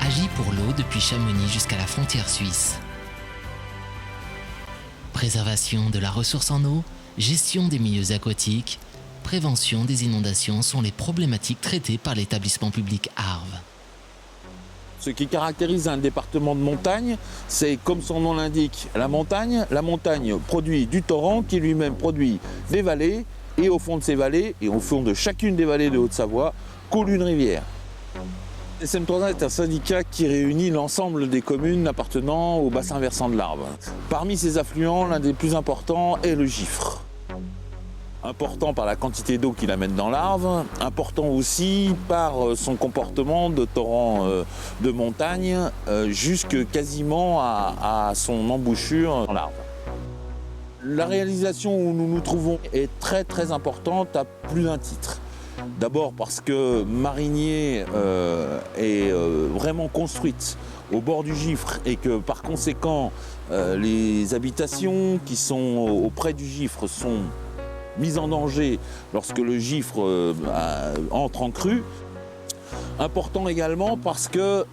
agit pour l'eau depuis Chamonix jusqu'à la frontière suisse. Préservation de la ressource en eau, gestion des milieux aquatiques, prévention des inondations sont les problématiques traitées par l'établissement public Arves. Ce qui caractérise un département de montagne, c'est comme son nom l'indique, la montagne. La montagne produit du torrent qui lui-même produit des vallées. Et au fond de ces vallées, et au fond de chacune des vallées de Haute-Savoie, coule une rivière. SM3A est un syndicat qui réunit l'ensemble des communes appartenant au bassin versant de l'Arve. Parmi ces affluents, l'un des plus importants est le Giffre. Important par la quantité d'eau qu'il amène dans l'Arve, important aussi par son comportement de torrent de montagne jusque quasiment à son embouchure dans l'Arve. La réalisation où nous nous trouvons est très importante à plus d'un titre. D'abord parce que Marigné est vraiment construite au bord du Giffre et que par conséquent les habitations qui sont auprès du Giffre sont mises en danger lorsque le Giffre entre en crue. Important également parce que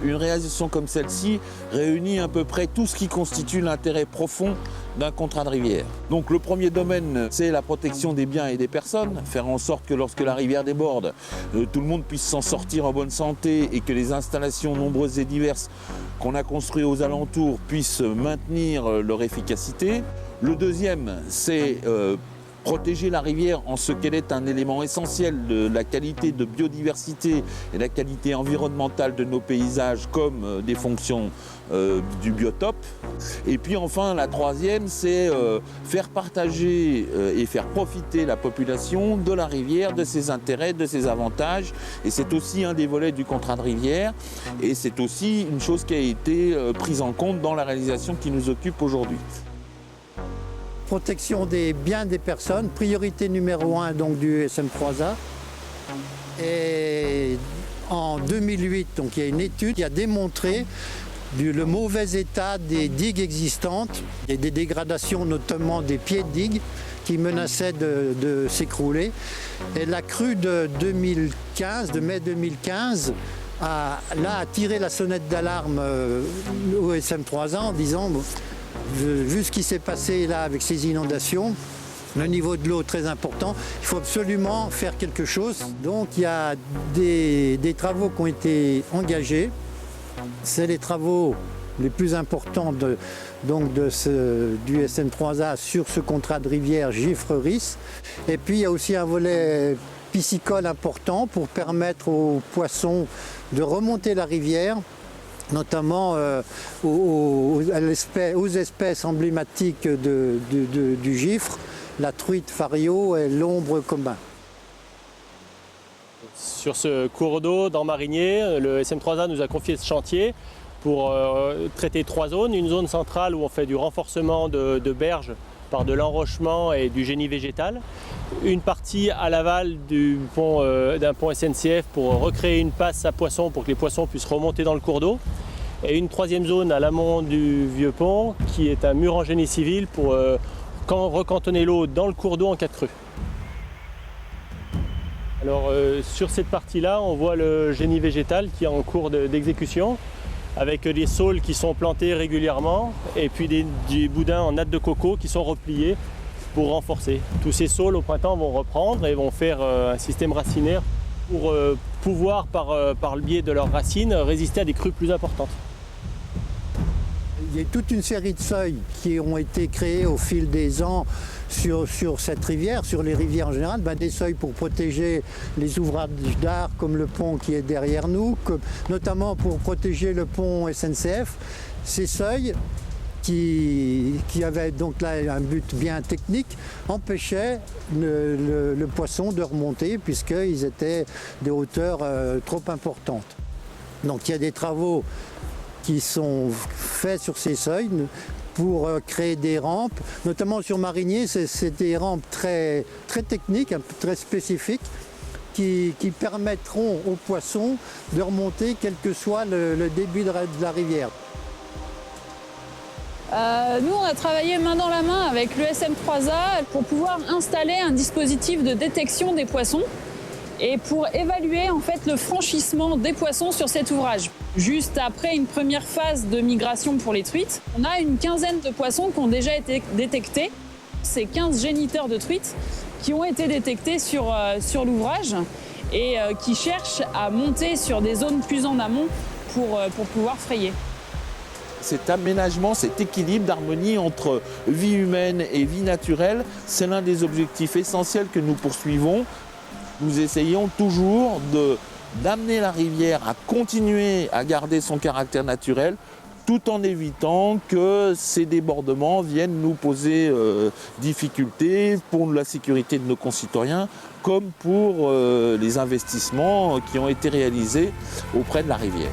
une réalisation comme celle-ci réunit à peu près tout ce qui constitue l'intérêt profond d'un contrat de rivière. Donc le premier domaine, c'est la protection des biens et des personnes, faire en sorte que lorsque la rivière déborde, tout le monde puisse s'en sortir en bonne santé et que les installations nombreuses et diverses qu'on a construites aux alentours puissent maintenir leur efficacité. Le deuxième, c'est protéger la rivière en ce qu'elle est un élément essentiel de la qualité de biodiversité et la qualité environnementale de nos paysages comme des fonctions du biotope. Et puis enfin la troisième, c'est faire partager et faire profiter la population de la rivière, de ses intérêts, de ses avantages. Et c'est aussi un des volets du contrat de rivière et c'est aussi une chose qui a été prise en compte dans la réalisation qui nous occupe aujourd'hui. Protection des biens des personnes, priorité numéro 1 donc du SM3A. Et en 2008, donc, il y a une étude qui a démontré le mauvais état des digues existantes et des dégradations notamment des pieds de digues qui menaçaient de s'écrouler. Et la crue de mai 2015, a tiré la sonnette d'alarme au SM3A en disant vu ce qui s'est passé là avec ces inondations, le niveau de l'eau très important, il faut absolument faire quelque chose. Donc il y a des travaux qui ont été engagés. C'est les travaux les plus importants du SM3A sur ce contrat de rivière Giffre-Riss. Et puis il y a aussi un volet piscicole important pour permettre aux poissons de remonter la rivière, notamment aux espèces emblématiques du Giffre, la truite fario et l'ombre commun. Sur ce cours d'eau dans Marigné, le SM3A nous a confié ce chantier pour traiter 3 zones. Une zone centrale où on fait du renforcement de berges par de l'enrochement et du génie végétal. Une partie à l'aval d'un pont SNCF pour recréer une passe à poissons pour que les poissons puissent remonter dans le cours d'eau. Et une 3e zone à l'amont du vieux pont qui est un mur en génie civil pour recantonner l'eau dans le cours d'eau en cas de crue. Alors sur cette partie-là, on voit le génie végétal qui est en cours d'exécution avec des saules qui sont plantés régulièrement et puis des boudins en natte de coco qui sont repliés pour renforcer. Tous ces saules au printemps vont reprendre et vont faire un système racinaire pour pouvoir, par le biais de leurs racines, résister à des crues plus importantes. Il y a toute une série de seuils qui ont été créés au fil des ans sur cette rivière, sur les rivières en général. Des seuils pour protéger les ouvrages d'art comme le pont qui est derrière nous, notamment pour protéger le pont SNCF. Ces seuils qui avaient donc là un but bien technique, empêchaient le poisson de remonter puisqu'ils étaient des hauteurs trop importantes. Donc il y a des travaux qui sont faits sur ces seuils pour créer des rampes, notamment sur Marigné, c'est des rampes très techniques, très spécifiques, qui permettront aux poissons de remonter quel que soit le début de la rivière. Nous, on a travaillé main dans la main avec le SM3A pour pouvoir installer un dispositif de détection des poissons. et pour évaluer en fait le franchissement des poissons sur cet ouvrage. Juste après une première phase de migration pour les truites, on a une quinzaine de poissons qui ont déjà été détectés. C'est 15 géniteurs de truites qui ont été détectés sur l'ouvrage et qui cherchent à monter sur des zones plus en amont pour pouvoir frayer. Cet aménagement, cet équilibre d'harmonie entre vie humaine et vie naturelle, c'est l'un des objectifs essentiels que nous poursuivons. Nous essayons toujours d'amener la rivière à continuer à garder son caractère naturel, tout en évitant que ces débordements viennent nous poser difficultés pour la sécurité de nos concitoyens, comme pour les investissements qui ont été réalisés auprès de la rivière.